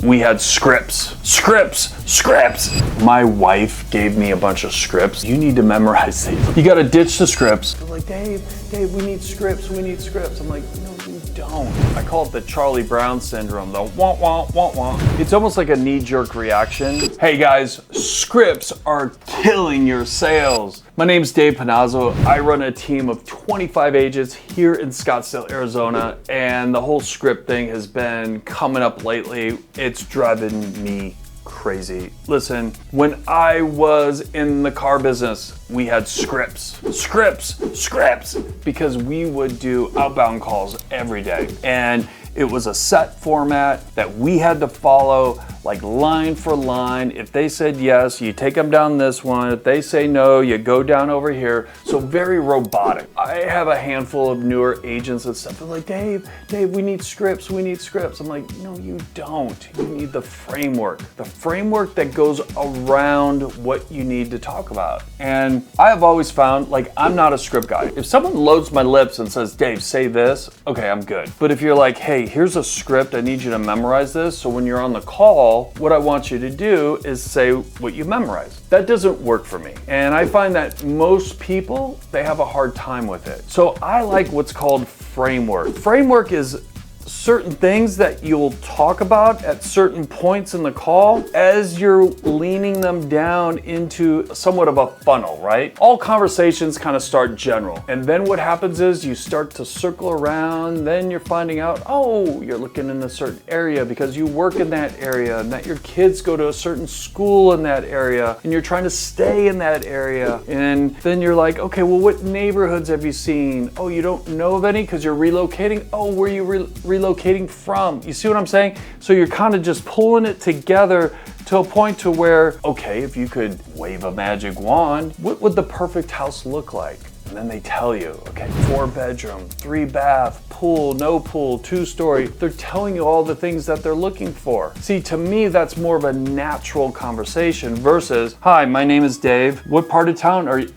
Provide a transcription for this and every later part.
we had scripts. My wife gave me a bunch of scripts. You need to memorize these. You gotta ditch the scripts. They're like, Dave, we need scripts. I'm like, no, you don't. I call it the Charlie Brown syndrome, the wah, wah, wah, wah. It's almost like a knee-jerk reaction. Hey guys, scripts are killing your sales. My name's Dave Panozzo. I run a team of 25 agents here in Scottsdale, Arizona, and the whole script thing has been coming up lately. It's driving me crazy. Listen, when I was in the car business, we had scripts, because we would do outbound calls every day. And it was a set format that we had to follow, like line for line. If they said yes, you take them down this one. If they say no, you go down over here. So very robotic. I have a handful of newer agents and stuff. They're like, Dave, we need scripts. I'm like, no, you don't. You need the framework that goes around what you need to talk about. And I have always found, like, I'm not a script guy. If someone loads my lips and says, Dave, say this, okay, I'm good. But if you're like, hey, here's a script, I need you to memorize this, so when you're on the call, what I want you to do is say what you memorized. That doesn't work for me. And I find that most people, they have a hard time with it. So I like what's called framework. Framework is certain things that you'll talk about at certain points in the call as you're leaning them down into somewhat of a funnel, right? All conversations kind of start general. And then what happens is you start to circle around, then you're finding out, oh, you're looking in a certain area because you work in that area and that your kids go to a certain school in that area and you're trying to stay in that area. And then you're like, okay, well, what neighborhoods have you seen? Oh, you don't know of any because you're relocating? Oh, where are you relocating from? You see what I'm saying? So you're kind of just pulling it together to a point to where, okay, if you could wave a magic wand, what would the perfect house look like? And then they tell you, okay, 4-bedroom, 3-bath, pool, no pool, 2-story. They're telling you all the things that they're looking for. See, to me, that's more of a natural conversation versus, hi, my name is Dave. What part of town are you?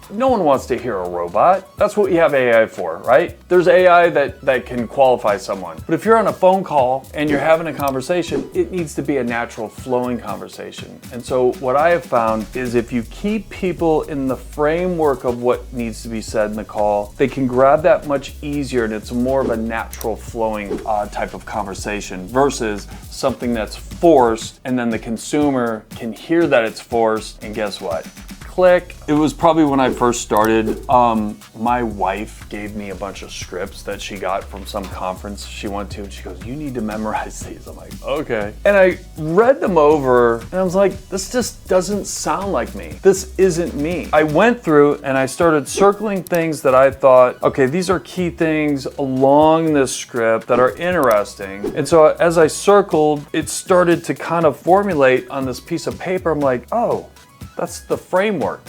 No one wants to hear a robot. That's what we have AI for, right? There's AI that can qualify someone. But if you're on a phone call and you're having a conversation, it needs to be a natural flowing conversation. And so what I have found is if you keep people in the framework of what needs to be said in the call, they can grab that much easier and it's more of a natural flowing type of conversation versus something that's forced and then the consumer can hear that it's forced and guess what? Click. It was probably when I first started, my wife gave me a bunch of scripts that she got from some conference she went to and she goes, you need to memorize these. I'm like, okay. And I read them over and I was like, this just doesn't sound like me. This isn't me. I went through and I started circling things that I thought, okay, these are key things along this script that are interesting. And so as I circled, it started to kind of formulate on this piece of paper. I'm like, oh, that's the framework.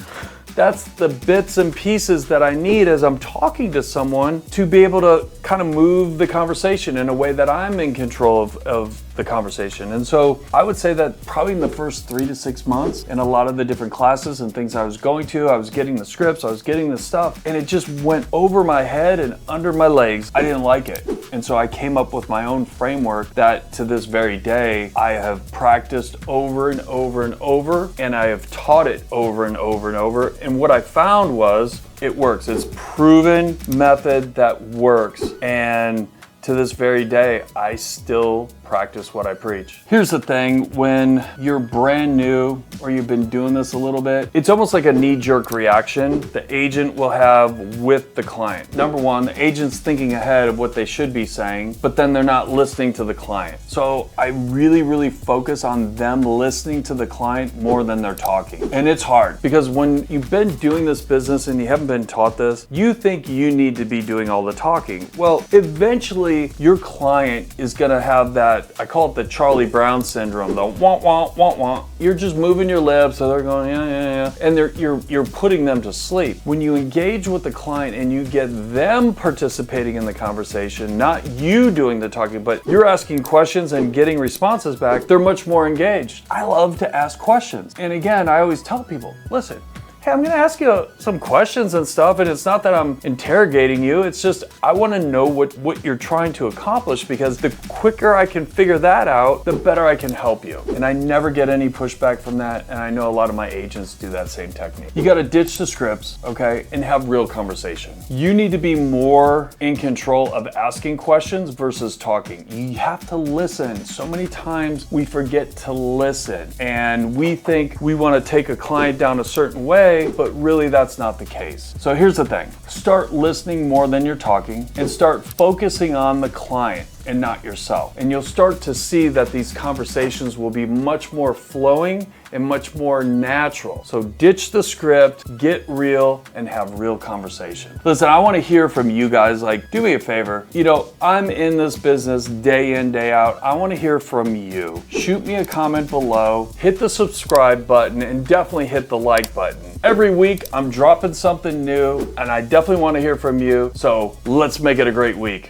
That's the bits and pieces that I need as I'm talking to someone to be able to kind of move the conversation in a way that I'm in control of the conversation. And so I would say that probably in the first 3 to 6 months in a lot of the different classes and things I was going to, I was getting the scripts, I was getting the stuff, and it just went over my head and under my legs. I didn't like it. And so I came up with my own framework that to this very day, I have practiced over and over and over, and I have taught it over and over and over. And what I found was it works. It's proven method that works. And to this very day, I still practice what I preach. Here's the thing, when you're brand new or you've been doing this a little bit, it's almost like a knee-jerk reaction the agent will have with the client. Number one, the agent's thinking ahead of what they should be saying, but then they're not listening to the client. So I really focus on them listening to the client more than they're talking. And it's hard because when you've been doing this business and you haven't been taught this, you think you need to be doing all the talking. Well, eventually your client is gonna have that, I call it the Charlie Brown syndrome, the wah, wah, wah, wah. You're just moving your lips, so they're going, yeah. And you're putting them to sleep. When you engage with the client and you get them participating in the conversation, not you doing the talking, but you're asking questions and getting responses back, they're much more engaged. I love to ask questions. And again, I always tell people, listen, hey, I'm gonna ask you some questions and stuff, and it's not that I'm interrogating you, it's just I wanna know what you're trying to accomplish, because the quicker I can figure that out, the better I can help you. And I never get any pushback from that, and I know a lot of my agents do that same technique. You gotta ditch the scripts, okay, and have real conversation. You need to be more in control of asking questions versus talking. You have to listen. So many times we forget to listen, and we think we wanna take a client down a certain way, but really that's not the case. So here's the thing. Start listening more than you're talking, and start focusing on the client and not yourself. And you'll start to see that these conversations will be much more flowing and much more natural. So ditch the script, get real, and have real conversation. Listen, I wanna hear from you guys. Like, do me a favor. You know, I'm in this business day in, day out. I wanna hear from you. Shoot me a comment below, hit the subscribe button, and definitely hit the like button. Every week, I'm dropping something new, and I definitely wanna hear from you. So let's make it a great week.